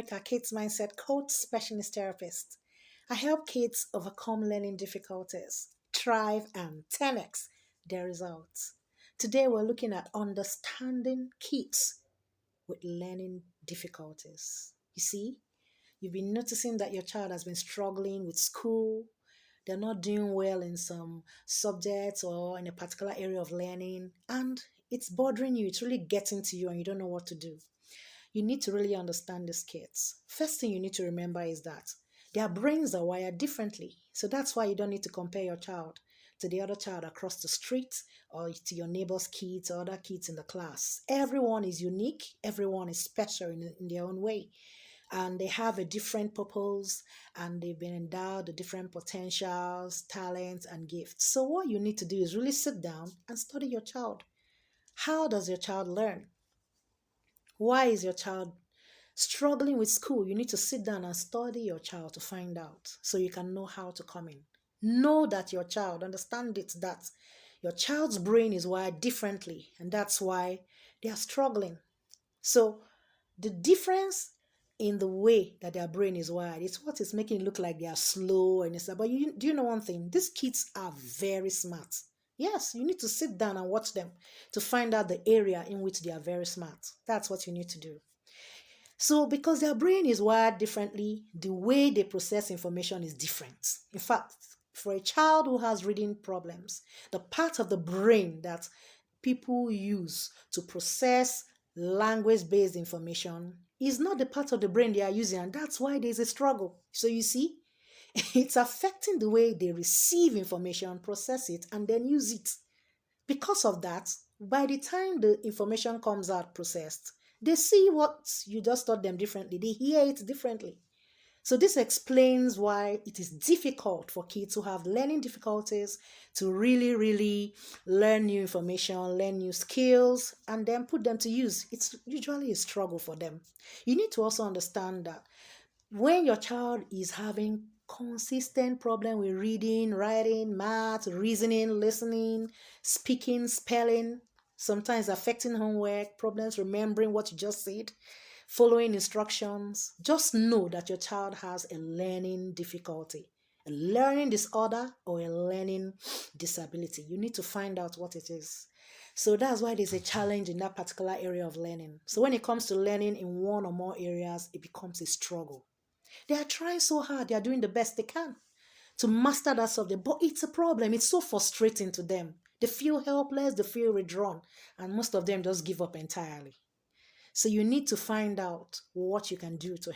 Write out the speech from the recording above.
Monica, Kids Mindset Coach, Specialist Therapist. I help kids overcome learning difficulties, thrive, and 10x their results. Today, we're looking at understanding kids with learning difficulties. You see, you've been noticing that your child has been struggling with school. They're not doing well in some subjects or in a particular area of learning, and it's bothering you. It's really getting to you and you don't know what to do. You need to really understand these kids. First thing you need to remember is that their brains are wired differently. So that's why you don't need to compare your child to the other child across the street or to your neighbor's kids or other kids in the class. Everyone is unique. Everyone is special in their own way. And they have a different purpose and they've been endowed with different potentials, talents, and gifts. So what you need to do is really sit down and study your child. How does your child learn? Why is your child struggling with school? You need to sit down and study your child to find out so you can know how to come in. Know that your child, understand it, that your child's brain is wired differently and that's why they are struggling. So the difference in the way that their brain is wired is what is making it look like they are slow and stuff. But do you know one thing? These kids are very smart. Yes, you need to sit down and watch them to find out the area in which they are very smart. That's what you need to do. So because their brain is wired differently, the way they process information is different. In fact, for a child who has reading problems, the part of the brain that people use to process language-based information is not the part of the brain they are using, and that's why there's a struggle. So you see, it's affecting the way they receive information, process it, and then use it. Because of that, by the time the information comes out processed, they see what you just taught them differently. They hear it differently. So this explains why it is difficult for kids who have learning difficulties to really learn new information, learn new skills, and then put them to use. It's usually a struggle for them. You need to also understand that when your child is having consistent problem with reading, writing, math, reasoning, listening, speaking, spelling, sometimes affecting homework, problems remembering what you just said, following instructions, just know that your child has a learning difficulty, a learning disorder, or a learning disability. You need to find out what it is. So that's why there's a challenge in that particular area of learning. So when it comes to learning in one or more areas, it becomes a struggle. They are trying so hard. They are doing the best they can to master that subject, but it's a problem. It's so frustrating to them. They feel helpless, they feel withdrawn, and most of them just give up entirely. So you need to find out what you can do to help.